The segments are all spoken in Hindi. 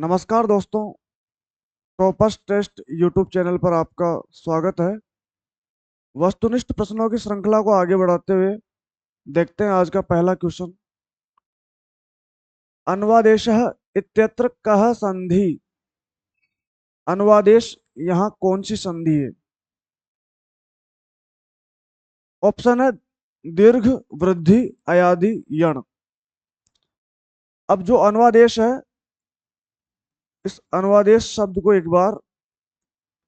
नमस्कार दोस्तों। टॉपर्स टेस्ट यूट्यूब चैनल पर आपका स्वागत है। वस्तुनिष्ठ प्रश्नों की श्रृंखला को आगे बढ़ाते हुए देखते हैं आज का पहला क्वेश्चन। अन्वादेशः इत्यत्र कः संधि। अन्वादेश यहाँ कौन सी संधि है? ऑप्शन है दीर्घ, वृद्धि, अयादि, यण। अब जो अन्वादेश है, इस अन्वादेश शब्द को एक बार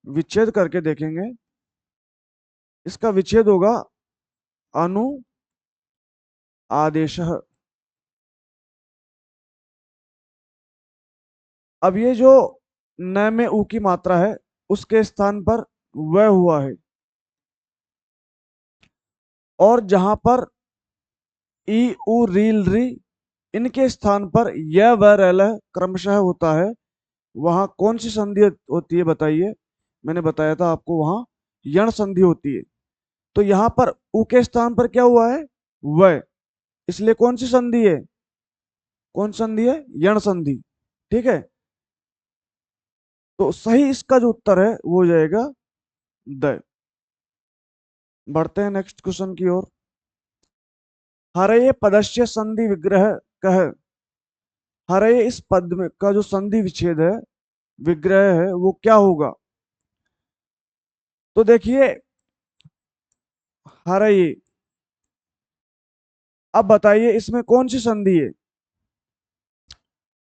विच्छेद करके देखेंगे। इसका विच्छेद होगा अनु आदेशः। अब ये जो न में ऊ की मात्रा है, उसके स्थान पर वह हुआ है, और जहां पर ई उ रील री इनके स्थान पर यह व रल क्रमशः होता है, वहां कौन सी संधि होती है बताइए? मैंने बताया था आपको, वहां यण संधि होती है। तो यहां पर उ के स्थान पर क्या हुआ है? वह। इसलिए कौन सी संधि है? कौन संधि है? यण संधि। ठीक है, तो सही इसका जो उत्तर है वो हो जाएगा द। बढ़ते हैं नेक्स्ट क्वेश्चन की ओर। हरये पदस्य संधि विग्रह कह। हरये इस पद में का जो संधि विच्छेद है, विग्रह है, वो क्या होगा? तो देखिए, हरये, अब बताइए इसमें कौन सी संधि है?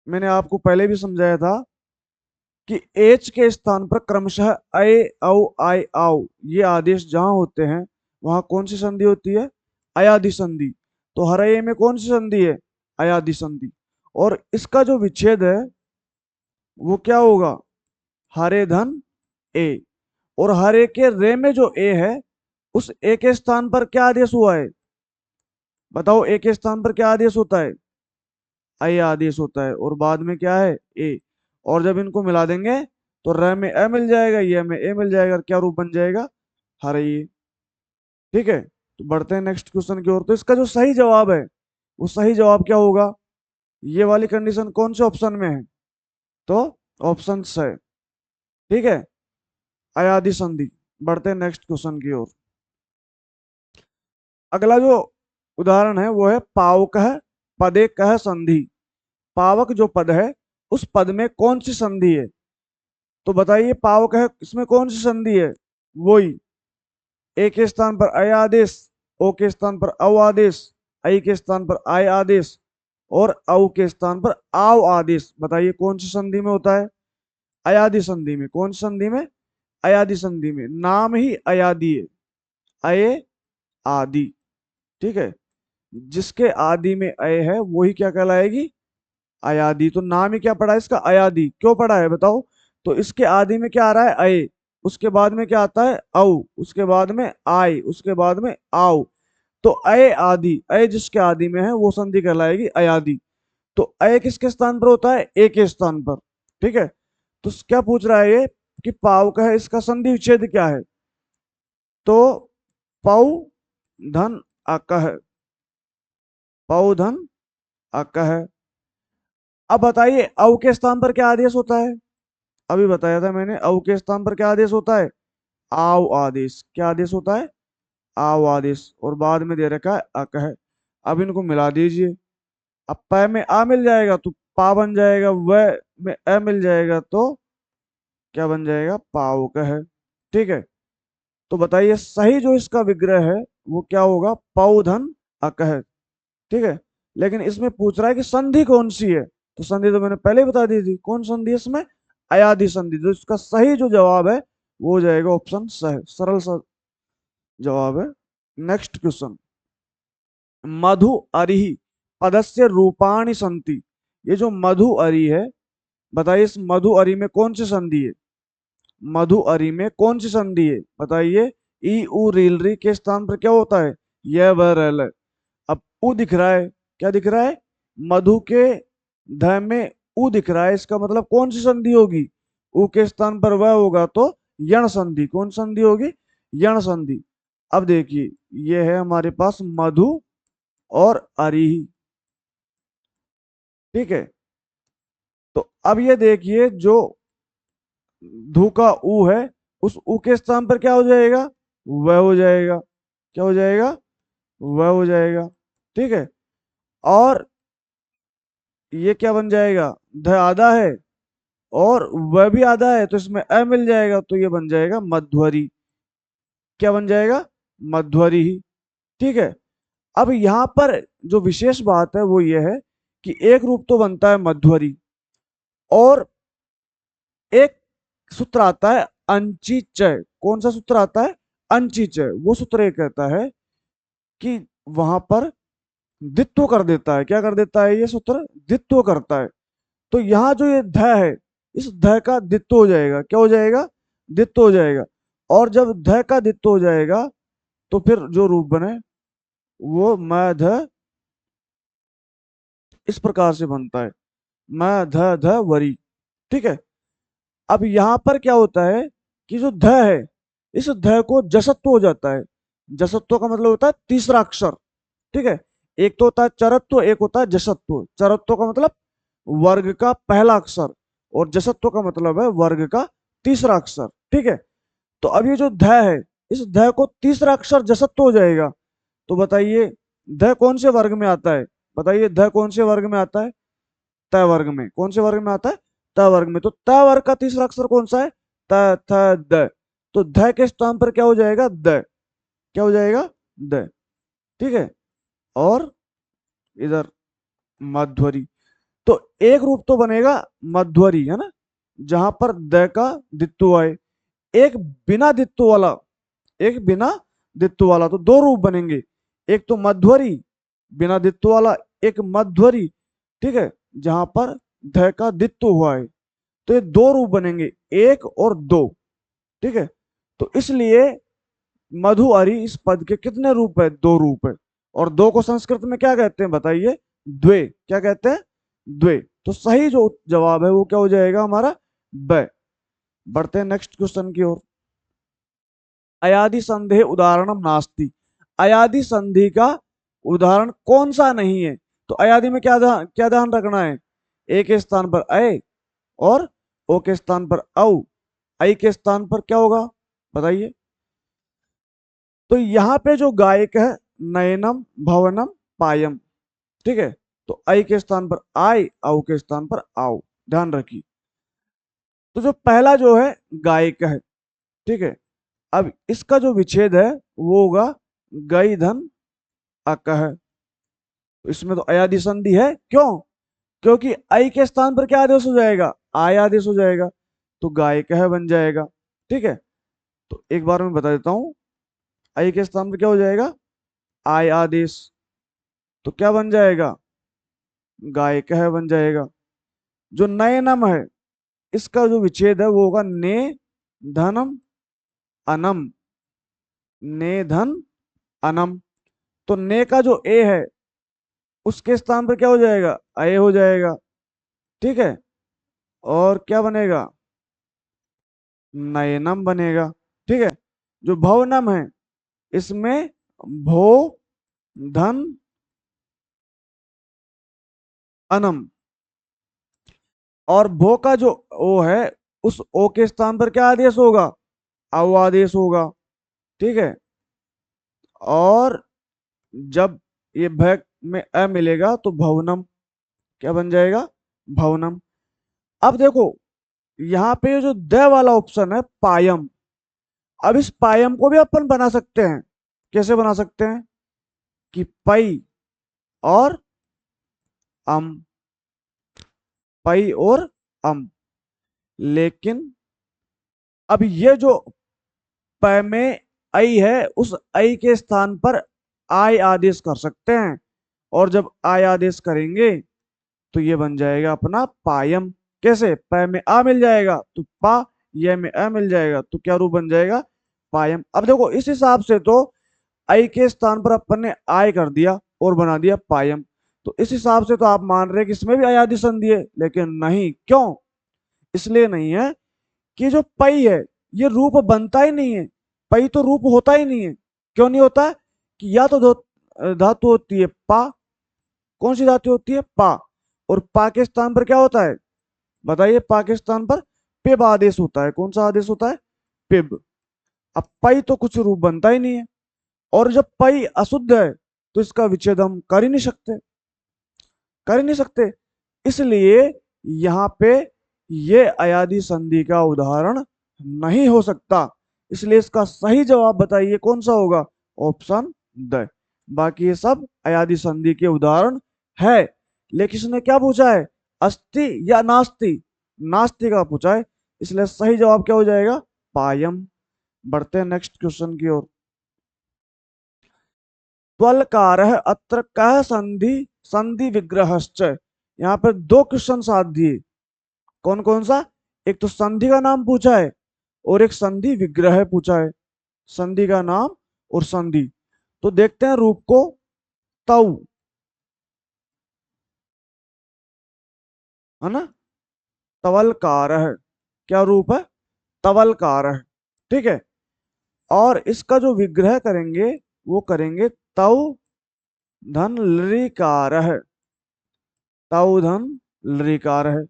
मैंने आपको पहले भी समझाया था कि एच के स्थान पर क्रमशः अय औ आय आओ ये आदेश जहां होते हैं, वहां कौन सी संधि होती है? अयादि संधि। तो हरये में कौन सी संधि है? अयादि संधि। और इसका जो विच्छेद है वो क्या होगा? हरे धन ए। और हरे के रे में जो ए है, उस ए के स्थान पर क्या आदेश हुआ है? बताओ, ए के स्थान पर क्या आदेश होता है? अय आदेश होता है, और बाद में क्या है? ए। और जब इनको मिला देंगे तो र में ए मिल जाएगा, ये में ए मिल जाएगा, क्या रूप बन जाएगा? हरे ये। ठीक है, तो बढ़ते हैं नेक्स्ट क्वेश्चन की ओर। तो इसका जो सही जवाब है, वो सही जवाब क्या होगा? ये वाली कंडीशन कौन से ऑप्शन में है? तो ऑप्शन है। ठीक है, अयादि संधि। बढ़ते हैं नेक्स्ट क्वेश्चन की ओर। अगला जो उदाहरण है वो है पावक पदे कह संधि। पावक जो पद है, उस पद में कौन सी संधि है? तो बताइए, पावक है, इसमें कौन सी संधि है? वही ए के स्थान पर अय आदेश, ओ के स्थान पर औ आदेश, आई के स्थान पर आय आदेश, और औ के स्थान पर आव आदेश। बताइए कौन सी संधि में होता है? अयादि संधि में। कौन सी संधि में? अयादि संधि में। नाम ही अयादि है, अय आदि। ठीक है, जिसके आदि में अय है वही क्या कहलाएगी? अयादि। तो नाम ही क्या पड़ा है इसका? अयादि। क्यों पड़ा है बताओ? तो इसके आदि में क्या आ रहा है? अय। उसके बाद में क्या आता है? औ। उसके बाद में आय। उसके बाद में आओ। तो अय आदि, अय जिसके आदि में है वो संधि कहलाएगी अयादि। तो अय किसके स्थान पर होता है? ए के स्थान पर। ठीक है, तो क्या पूछ रहा है ये कि पाव का है, इसका संधि विच्छेद क्या है? तो पौ धन अकह। पौ धन अकह। अब बताइए, औ के स्थान पर क्या आदेश होता है? अभी बताया था मैंने, औ के स्थान पर क्या आदेश होता है? आव आदेश। क्या आदेश होता है? आव आदेश। और बाद में दे रखा है अकह। अब इनको मिला दीजिए। अब पै में आ मिल जाएगा तो पा बन जाएगा, वह में अ मिल जाएगा तो क्या बन जाएगा? पाव कह। ठीक है, तो बताइए सही जो इसका विग्रह है वो क्या होगा? पौधन अकह। ठीक है, लेकिन इसमें पूछ रहा है कि संधि कौन सी है। तो संधि तो मैंने पहले ही बता दी थी। कौन संधि है इसमें? अयादि संधि। तो इसका सही जो जवाब है वो हो जाएगा ऑप्शन सही। सरल सा जवाब है। Next question. मधु अरिहि पदस्य रूपाणि संति। ये जो मधु अरि है, बताइए इस मधु अरि में कौन सी संधि है? मधु अरि में कौन सी संधि है बताइए? ई उ रील री के स्थान पर क्या होता है? यह वह रल है। अब उ दिख रहा है, क्या दिख रहा है? मधु के ध में उ दिख रहा है, इसका मतलब कौन सी संधि होगी? उ के स्थान पर वह होगा तो यण संधि। कौन संधि होगी? यण संधि। अब देखिए, ये है हमारे पास मधु और अरिहि। ठीक है, तो अब ये देखिए, जो धू का ऊ है, उस ऊ के स्थान पर क्या हो जाएगा? वह हो जाएगा। क्या हो जाएगा? वह हो जाएगा। ठीक है। और ये क्या बन जाएगा? ध आधा है और वह भी आधा है, तो इसमें अ मिल जाएगा, तो ये बन जाएगा मध्वरी। क्या बन जाएगा? मध्वरी ही। ठीक है। अब यहां पर जो विशेष बात है वो ये है कि एक रूप तो बनता है मध्वरी, और एक सूत्र आता है अंचिचय। कौन सा सूत्र आता है? अंचिचय। वो सूत्र ये कहता है कि वहां पर द्वित्व कर देता है। क्या कर देता है? ये सूत्र द्वित्व करता है। तो यहाँ जो ये ध है, इस ध का द्वित्व हो जाएगा। क्या हो जाएगा? द्वित्व हो जाएगा। और जब ध का द्वित्व हो जाएगा तो फिर जो रूप बने वो म ध इस प्रकार से बनता है, म ध ध वरी। ठीक है। अब यहां पर क्या होता है कि जो ध है, इस ध को जसत्व हो जाता है। जसत्व का मतलब होता है तीसरा अक्षर। ठीक है। एक तो होता है चरत्व, एक होता है जसत्व। चरत्व का मतलब वर्ग का पहला अक्षर, और जसत्व का मतलब है वर्ग का तीसरा अक्षर। ठीक है। तो अब ये जो ध है, इस ध को तीसरा अक्षर जसत्व हो जाएगा। तो बताइए ध कौन से वर्ग में आता है? बताइए ध कौन से वर्ग में आता है? त वर्ग में। कौन से वर्ग में आता है? त वर्ग में। तो त वर्ग का तीसरा अक्षर कौन सा है? त थ द। तो ध के स्थान पर क्या हो जाएगा? द। क्या हो जाएगा? द। ठीक है। और इधर मध्वरी। तो एक रूप तो बनेगा मध्वरी, है ना, जहां पर द का द्वित्व आए। एक बिना द्वित्व वाला, एक बिना द्वित्व वाला, तो दो रूप बनेंगे। एक तो मध्वरी बिना द्वित्व वाला, एक मध्वरी, ठीक है, जहां पर ध का द्वित्व हुआ है। तो ये दो रूप बनेंगे, एक और दो। ठीक है। तो इसलिए मधुअरी इस पद के कितने रूप है? दो रूप है। और दो को संस्कृत में क्या कहते हैं बताइए? द्वे। क्या कहते हैं? द्वे। तो सही जो जवाब है वो क्या हो जाएगा हमारा? ब। बढ़ते हैं नेक्स्ट क्वेश्चन की ओर। अयादि संधि उदाहरणम नास्ति। अयादि संधि का उदाहरण कौन सा नहीं है? तो अयादि में क्या ध्यान रखना है? ए के स्थान पर अय, और ओ के स्थान पर औ, आई के स्थान पर क्या होगा बताइए? तो यहाँ पे जो गायक है, नयनम भवनम पायम। ठीक है। तो आई के स्थान पर आई, औ के स्थान पर आओ। ध्यान रखिए। तो जो पहला जो है गायक है, ठीक है, अब इसका जो विच्छेद है वो होगा गई धन अकह। तो इसमें तो अयादि संधि है। क्यों? क्योंकि आई के स्थान पर क्या आदेश हो जाएगा? आय आदेश हो जाएगा। तो गायक है बन जाएगा। ठीक है। तो एक बार मैं बता देता हूं, आई के स्थान पर क्या हो जाएगा? आय आदेश। तो क्या बन जाएगा? गायक है बन जाएगा। जो नयनम है, इसका जो विच्छेद है वो होगा ने धनम अनम। ने धन अनम। तो ने का जो ए है, उसके स्थान पर क्या हो जाएगा? अय हो जाएगा। ठीक है। और क्या बनेगा? नयनम बनेगा। ठीक है। जो भवनम है, इसमें भो धन अनम, और भो का जो ओ है, उस ओ के स्थान पर क्या आदेश होगा? औ आदेश होगा। ठीक है। और जब ये भ में अ मिलेगा तो भवनम क्या बन जाएगा? भवनम। अब देखो, यहाँ पे जो द वाला ऑप्शन है पायम, अब इस पायम को भी अपन बना सकते हैं। कैसे बना सकते हैं? कि पई और अम, पई और अम। लेकिन अब ये जो प में आई है, उस आई के स्थान पर आय आदेश कर सकते हैं। और जब आय आदेश करेंगे तो ये बन जाएगा अपना पायम। कैसे? प में आ मिल जाएगा तो पा, ये में अ मिल जाएगा तो क्या रूप बन जाएगा? पायम। अब देखो इस हिसाब से तो आई के स्थान पर अपन ने आय कर दिया और बना दिया पायम। तो इस हिसाब से तो आप मान रहे हैं कि इसमें भी अयादि संधि है, लेकिन नहीं। क्यों? इसलिए नहीं है कि जो पई है, ये रूप बनता ही नहीं है। पई तो रूप होता ही नहीं है। क्यों नहीं होता है? कि या तो धातु होती है पा। कौन सी धातु होती है? पा। और पा के स्थान पर क्या होता है? बताइए पाकिस्तान पर पिब आदेश होता है। कौन सा आदेश होता है? पिब। अब पई तो कुछ रूप बनता ही नहीं है, और जब पई अशुद्ध है तो इसका विच्छेद हम कर ही नहीं सकते, कर ही नहीं सकते। इसलिए यहाँ पे ये अयादी संधि का उदाहरण नहीं हो सकता। इसलिए इसका सही जवाब बताइए कौन सा होगा? Option the. बाकी ये सब अयादी संधि के उदाहरण है। लेकिन इसने क्या पूछा है? अस्ति या नास्ति? नास्ति का पूछा है, इसलिए सही जवाब क्या हो जाएगा? पायम। बढ़ते हैं नेक्स्ट क्वेश्चन की ओर। त्वलकारः अत्र कः संधि संधि विग्रहश्च। यहाँ पर दो क्वेश्चन साथ दिए। कौन कौन सा? एक तो संधि का नाम पूछा है और एक संधि विग्रह पूछा है। संधि का नाम और संधि। तो देखते हैं रूप को। तव, है ना? तवलकारः क्या रूप है? तवलकारः। ठीक है। और इसका जो विग्रह करेंगे वो करेंगे तव धन लृकारः। तव धन लृकारः।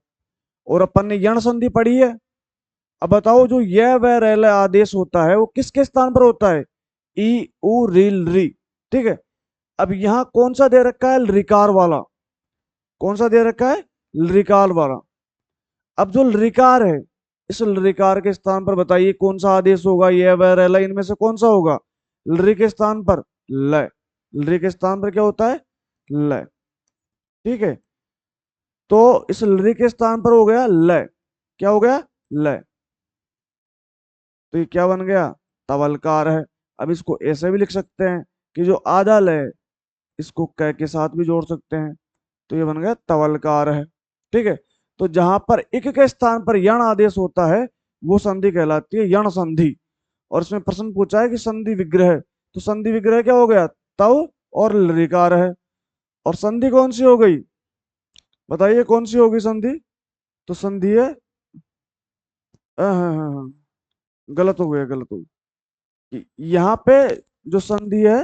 और अपन ने यण संधि पढ़ी है। अब बताओ जो यह व रेल आदेश होता है वो किसके स्थान पर होता है? ई उ रील री। ठीक है। अब यहाँ कौन सा दे रखा है? रिकार वाला। कौन सा दे रखा है? रिकार वाला। अब जो रिकार है, इस रिकार के स्थान पर बताइए कौन सा आदेश होगा? यह व रेल, इनमें से कौन सा होगा? रि के स्थान पर ल। रि के स्थान पर क्या होता है? ल। ठीक है। तो इस रि के स्थान पर हो गया ल। क्या हो गया? ल। तो ये क्या बन गया? तवलकार है। अब इसको ऐसे भी लिख सकते हैं कि जो आधा ल है इसको क के साथ भी जोड़ सकते हैं, तो ये बन गया तवलकार है। ठीक है। तो जहां पर इक के स्थान पर यण आदेश होता है वो संधि कहलाती है यण संधि। और इसमें प्रश्न पूछा है कि संधि विग्रह, तो संधि विग्रह क्या हो गया? तव और लृकार है। और संधि कौन सी हो गई? बताइए कौन सी होगी संधि? तो संधि है हाँ हाँ हाँ, गलत हो गया, गलत हो गया। यहाँ पे जो संधि है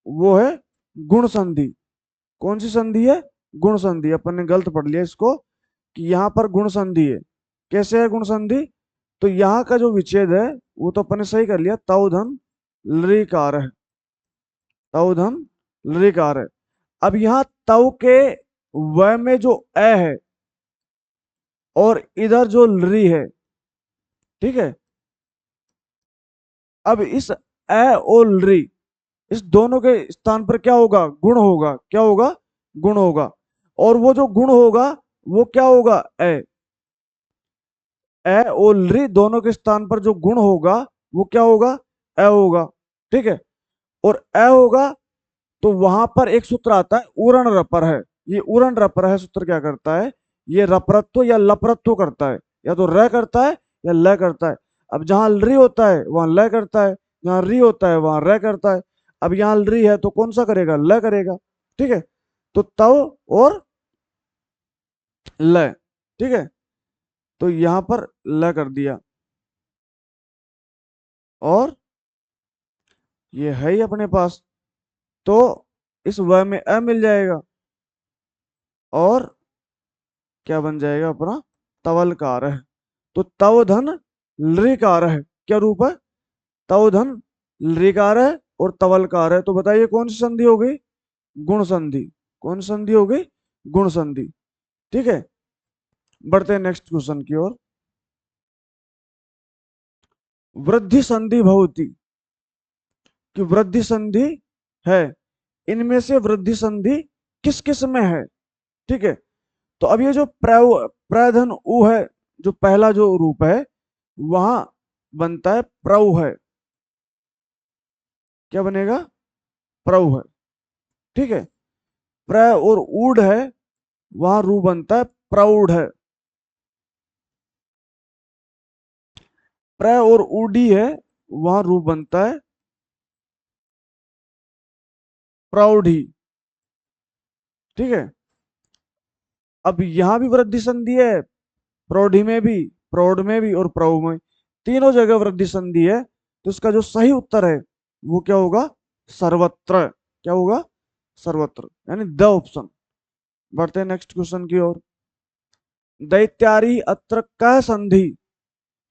वो है गुण संधि। कौन सी संधि है? गुण संधि। अपन ने गलत पढ़ लिया इसको कि यहाँ पर गुण संधि है। कैसे है गुण संधि? तो यहाँ का जो विच्छेद है वो तो अपन ने सही कर लिया, तव धन लृकार है। तव धन लृकार है। अब यहाँ तव के व में जो अ है और इधर जो लृ है, ठीक है। अब इस अ और लृ, इस दोनों के स्थान पर क्या होगा? गुण होगा। क्या होगा? गुण होगा। और वो जो गुण होगा वो क्या होगा? अ। और लृ दोनों के स्थान पर जो गुण होगा वो क्या होगा? अ होगा। ठीक है। और अ होगा तो वहां पर एक सूत्र आता है उरण रपर है। ये उरण रपर है सूत्र क्या करता है? ये रपरत्व या लपरत्व करता है। या तो र करता है या ल करता है। अब जहां लृ होता है वहां ल करता है, जहां री होता है वहां र करता है। अब यहाँ लृ है तो कौन सा करेगा? ल करेगा। ठीक है। तो तव और ल। ठीक है। तो यहां पर ल कर दिया और ये है ही अपने पास। तो इस व में अ मिल जाएगा और क्या बन जाएगा अपना? तवलकार है। तो तव धन लृकार है। क्या रूप है? तव धन लृकार है और तवलकार है। तो बताइए कौन सी संधि हो गई? गुण संधि। कौन सी संधि हो गई? गुण संधि। ठीक है। बढ़ते हैं नेक्स्ट क्वेश्चन की ओर। वृद्धि संधि भवति, कि वृद्धि संधि है, इनमें से वृद्धि संधि किस किस में है? ठीक है। तो अब ये जो प्रधन उ है, जो पहला जो रूप है वहां बनता है प्रउ है। क्या बनेगा? प्रउ है। ठीक है। प्र और ऊड है, वहां रू बनता है प्रौढ़ है। प्र और ऊडी है, वहां रू बनता है प्रौढ़ी। ठीक है। अब यहां भी वृद्धि संधि है, प्रौढ़ी में भी, प्रौढ़ में भी और प्रौ में, तीनों जगह वृद्धि संधि है। तो इसका जो सही उत्तर है वो क्या होगा? सर्वत्र। क्या होगा? सर्वत्र, यानी द ऑप्शन। बढ़ते हैं नेक्स्ट क्वेश्चन की ओर। दैत्यारी अत्र कह संधि,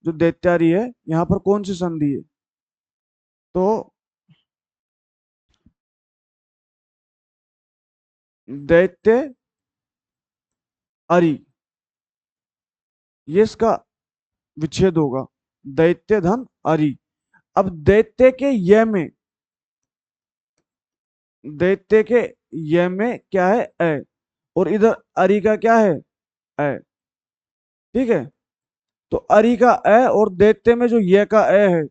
जो दैत्यारी है यहां पर कौन सी संधि है? तो दैत्य अरि, ये इसका विच्छेद होगा। दैत्य धन अरि। अब दैत्य के य में, दैत्य के य में क्या है? अ। और इधर अरि का क्या है? अ। ठीक है, तो अरि का अ और दैत्य में जो य का अ है,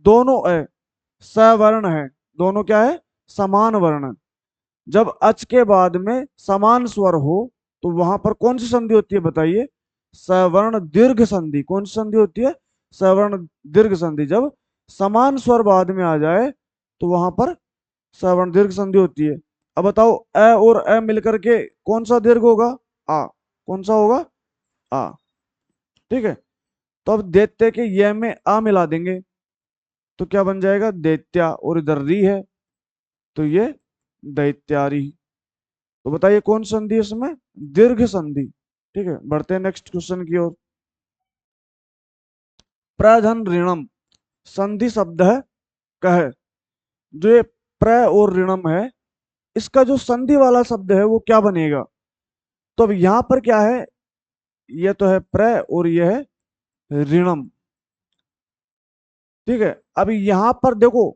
दोनों अ सवर्ण है। दोनों क्या है? समान वर्ण। जब अच के बाद में समान स्वर हो तो वहां पर कौन सी संधि होती है बताइए? सवर्ण दीर्घ संधि। कौन सी संधि होती है? सवर्ण दीर्घ संधि। जब समान स्वर बाद में आ जाए तो वहां पर सवर्ण दीर्घ संधि होती है। अब बताओ, अ और अ मिलकर के कौन सा दीर्घ होगा? आ। कौन सा होगा? आ। ठीक है, तो अब दैत्य के ये में आ मिला देंगे तो क्या बन जाएगा? दैत्या। और इधर री है तो ये दैत्यारी। तो बताइए कौन संधि है इसमें? दीर्घ संधि। ठीक है, बढ़ते हैं नेक्स्ट क्वेश्चन की ओर। प्रधन ऋणम, संधि शब्द है कह। जो ये प्र और ऋणम है, इसका जो संधि वाला शब्द है वो क्या बनेगा? तो अब यहां पर क्या है? ये तो है प्र और ये है ऋणम। ठीक है, अब यहां पर देखो,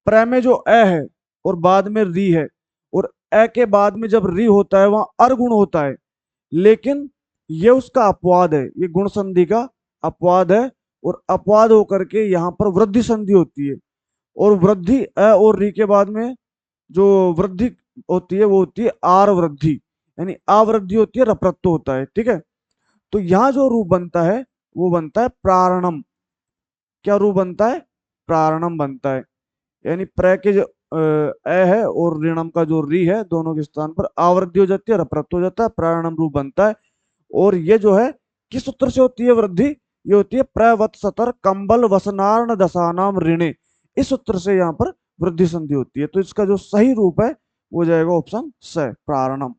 प्र में जो अ है और बाद में री है, और अ के बाद में जब री होता है वहां अर्गुण होता है, लेकिन ये उसका अपवाद है, ये गुण संधि का अपवाद है। और अपवाद होकर के यहाँ पर वृद्धि संधि होती है। और वृद्धि अ और री के बाद में जो वृद्धि होती है वो होती है आर वृद्धि, यानी आवृद्धि होती है, रप्रत्व होता है। ठीक है, तो यहाँ जो रूप बनता है वो बनता है प्रारणम। क्या रूप बनता है? प्रारणम बनता है। यानी प्र के जो है और ऋणम का जो री है, दोनों के स्थान पर आवृद्धि हो जाती है, रप्रत्व हो जाता है, प्रारणम रूप बनता है। और ये जो है किस सूत्र से होती है वृद्धि? ये होती है प्रवत्सतर कंबल वसनार्ण दशानाम ऋणे। इस सूत्र से यहाँ पर वृद्धि संधि होती है। तो इसका जो सही रूप है वो जाएगा ऑप्शन स, प्रारणम।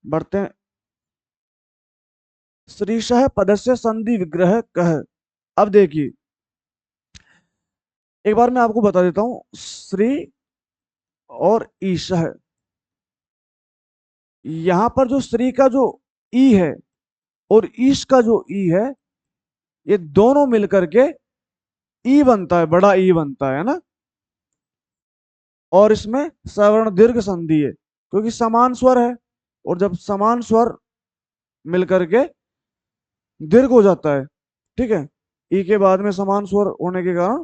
बढ़ते हैं। श्रीशः पदस्य संधि विग्रह कह। अब देखिए, एक बार मैं आपको बता देता हूं, श्री और ईशः, यहां पर जो श्री का जो ई है और ईश का जो ई है, ये दोनों मिलकर के ई बनता है, बड़ा ई बनता है ना। और इसमें सवर्ण दीर्घ संधि है क्योंकि समान स्वर है, और जब समान स्वर मिलकर के दीर्घ हो जाता है, ठीक है, ई के बाद में समान स्वर होने के कारण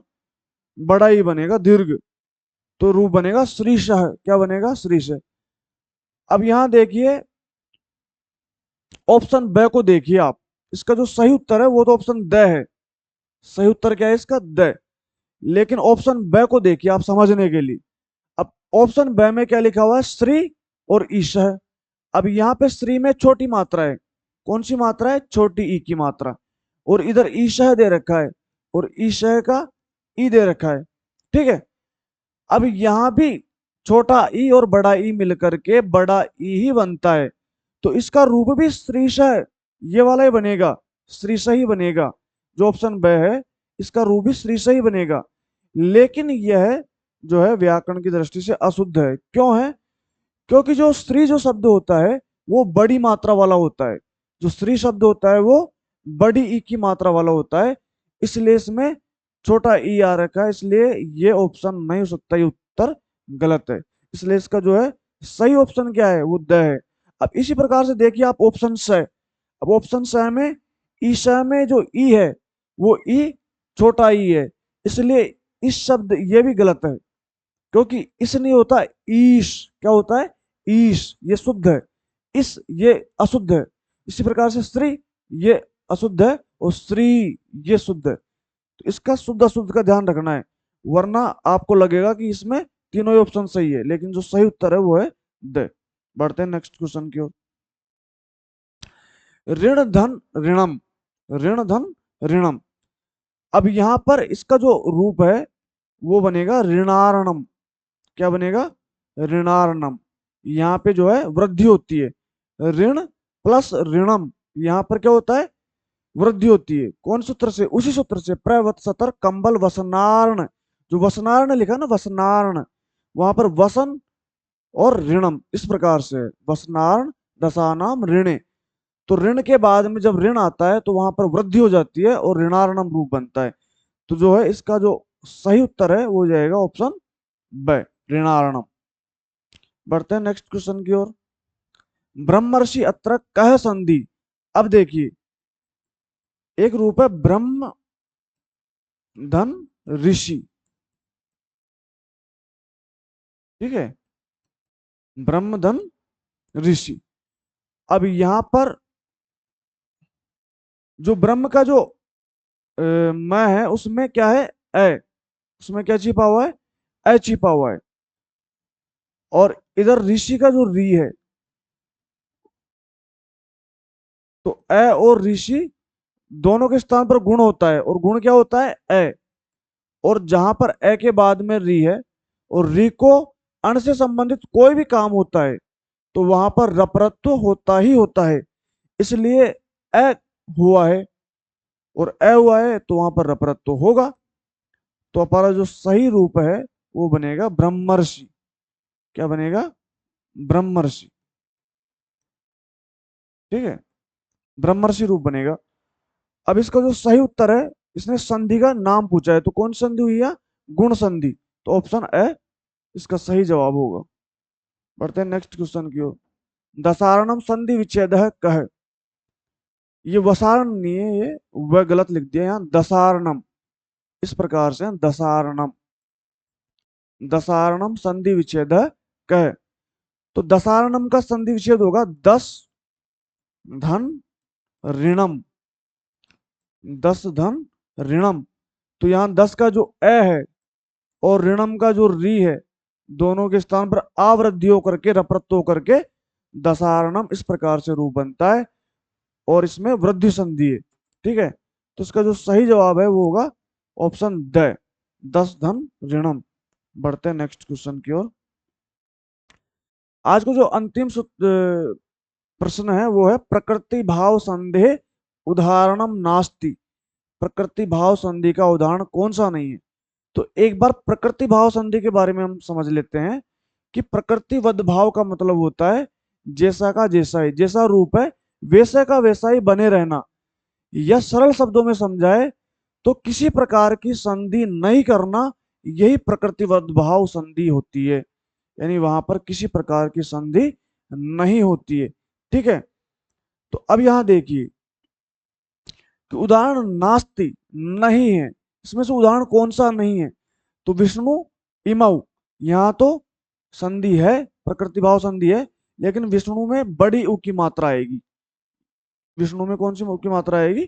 बड़ा ई बनेगा, दीर्घ। तो रूप बनेगा श्रीशः। क्या बनेगा? श्रीशः। अब यहां देखिए, ऑप्शन ब को देखिए आप। इसका जो सही उत्तर है वो तो ऑप्शन द है। सही उत्तर क्या है इसका? द। लेकिन ऑप्शन ब को देखिए आप समझने के लिए। अब ऑप्शन ब में क्या लिखा हुआ है? श्री और ईशः। अब यहाँ पे श्री में छोटी मात्रा है। कौन सी मात्रा है? छोटी ई की मात्रा। और इधर ईशः दे रखा है और ईशः का ई दे रखा है। ठीक है, अब यहां भी छोटा ई और बड़ा ई मिलकर के बड़ा ई ही बनता है। तो इसका रूप भी श्रीशः, ये वाला ही बनेगा, श्रीशः ही बनेगा। जो ऑप्शन ब है इसका रूप भी श्रीशः ही बनेगा। लेकिन यह जो है व्याकरण की दृष्टि से अशुद्ध है। क्यों है? क्योंकि जो स्त्री जो शब्द होता है वो बड़ी मात्रा वाला होता है। जो स्त्री शब्द होता है वो बड़ी ई की मात्रा वाला होता है, इसलिए इसमें छोटा ई आ रखा है। इसलिए ये ऑप्शन नहीं हो सकता, ये उत्तर गलत है। इसलिए इसका जो है सही ऑप्शन क्या है? वो द है। अब इसी प्रकार से देखिए आप ऑप्शन स। अब ऑप्शन स में ईशा में जो ई है वो ई छोटा ई है, इसलिए इस शब्द ये भी गलत है क्योंकि इस नहीं होता, ईश। क्या होता है? ईश, ये शुद्ध है। इस, ये अशुद्ध है। इसी प्रकार से स्त्री ये अशुद्ध है और स्त्री ये शुद्ध है। तो इसका शुद्ध अशुद्ध का ध्यान रखना है, वरना आपको लगेगा कि इसमें तीनों ही ऑप्शन सही है, लेकिन जो सही उत्तर है वो है द। बढ़ते हैं नेक्स्ट क्वेश्चन की ओर। ऋण धन ऋणम, ऋण धन ऋणम। अब यहां पर इसका जो रूप है वो बनेगा ऋणारणम। क्या बनेगा? ऋणारणम। यहाँ पे जो है वृद्धि होती है, ऋण प्लस ऋणम यहाँ पर क्या होता है, वृद्धि होती है। कौन सूत्र से, उसी सूत्र से, प्रवत्सतर कंबल वसनार्ण, जो वसनार्ण लिखा ना, वसनार्ण, वहां पर वसन और ऋणम इस प्रकार से है। वसनार्ण दशानाम ऋणे, तो ऋण के बाद में जब ऋण आता है तो वहां पर वृद्धि हो जाती है और ऋणार्णम रूप बनता है। तो जो है इसका जो सही उत्तर है वो हो जाएगा ऑप्शन ब, ऋणार्णम। बढ़ते हैं नेक्स्ट क्वेश्चन की ओर। ब्रह्मर्षि अत्र कह संधि। अब देखिए, एक रूप है ब्रह्म धन ऋषि, ठीक है, ब्रह्म धन ऋषि। अब यहां पर जो ब्रह्म का जो मैं है उसमें क्या है, ए, उसमें क्या छिपा हुआ है, ए छिपा हुआ है। और इधर ऋषि का जो री है, तो ए और ऋषि दोनों के स्थान पर गुण होता है, और गुण क्या होता है, ए। और जहां पर ए के बाद में री है और री को अण से संबंधित कोई भी काम होता है तो वहां पर रपरत्व होता ही होता है। इसलिए ए हुआ है और ए हुआ है तो वहां पर रपरत्व होगा। तो हमारा जो सही रूप है वो बनेगा ब्रह्मर्षि। क्या बनेगा, ब्रह्मर्षि, ठीक है, ब्रह्मर्षि रूप बनेगा। अब इसका जो सही उत्तर है, इसने संधि का नाम पूछा है, तो कौन संधि हुई है, गुण संधि, तो ऑप्शन ए इसका सही जवाब होगा। बढ़ते हैं नेक्स्ट क्वेश्चन की ओर। दसारणम संधि विच्छेद कह। ये वसारण नहीं है, ये वह गलत लिख दिया यहाँ, दसारणम इस प्रकार से, दसारणम, दसारणम संधि विच्छेद कह। तो दसारणम का संधि विच्छेद होगा दस धन ऋणम, दस धन ऋणम। तो यहाँ दस का जो ए है और ऋणम का जो री है, दोनों के स्थान पर आवृद्धि होकर के, रप्रत्व होकर के दसारणम इस प्रकार से रूप बनता है, और इसमें वृद्धि संधि है, ठीक है। तो इसका जो सही जवाब है वो होगा ऑप्शन द, दस धन ऋणम। बढ़ते हैं नेक्स्ट क्वेश्चन की ओर। आज को जो अंतिम प्रश्न है वो है प्रकृति भाव संदेह उदाहरणम नास्ति। प्रकृति भाव संधि का उदाहरण कौन सा नहीं है। तो एक बार प्रकृति भाव संधि के बारे में हम समझ लेते हैं कि प्रकृतिवद भाव का मतलब होता है जैसा का जैसा ही, जैसा रूप है वैसे का वैसा ही बने रहना। यह सरल शब्दों में समझाए तो किसी प्रकार की संधि नहीं करना, यही प्रकृतिवद भाव संधि होती है। यानी वहां पर किसी प्रकार की संधि नहीं होती है, ठीक है। तो अब यहां देखिए कि उदाहरण नास्ति नहीं है, इसमें से उदाहरण कौन सा नहीं है, तो विष्णु इमऊ, यहाँ तो संधि है, प्रकृति भाव संधि है, लेकिन विष्णु में बड़ी उ की मात्रा आएगी। विष्णु में कौन सी उ की मात्रा आएगी,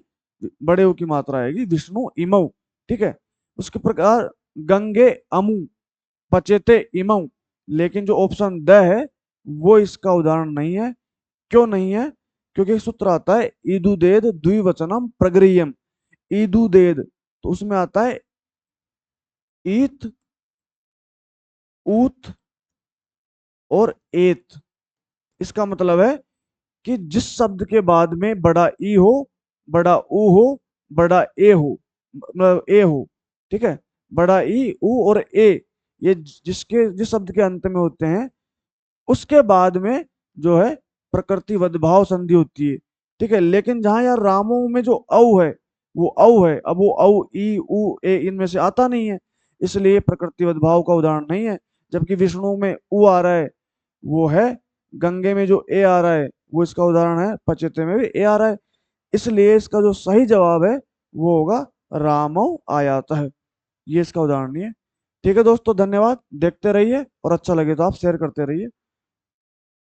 बड़े उ की मात्रा आएगी, विष्णु इमऊ, ठीक है। उसके प्रकार गंगे अमु, पचेते इमऊ, लेकिन जो ऑप्शन द है वो इसका उदाहरण नहीं है। क्यों नहीं है, क्योंकि एक सूत्र आता है ईदुदेद द्विवचनम प्रगृह्यम। ईदुदेद तो उसमें आता है ईत, ऊत और एत। इसका मतलब है कि जिस शब्द के बाद में बड़ा ई हो, बड़ा ऊ हो, बड़ा ए हो, मतलब ए हो, ठीक है, बड़ा ई ऊ और ए, ये जिस शब्द के अंत में होते हैं उसके बाद में जो है प्रकृतिवद भाव संधि होती है, ठीक है। लेकिन जहां यार रामों में जो औ है वो औ है, अब वो औ ई उ ए इनमें से आता नहीं है, इसलिए प्रकृतिवद भाव का उदाहरण नहीं है। जबकि विष्णु में उ आ रहा है वो है, गंगे में जो ए आ रहा है वो इसका उदाहरण है, पचेते में भी ए आ रहा है, इसलिए इसका जो सही जवाब है वो होगा रामौ आयात है, ये इसका उदाहरण नहीं है। ठीक है दोस्तों, धन्यवाद, देखते रहिए और अच्छा लगे तो आप शेयर करते रहिए।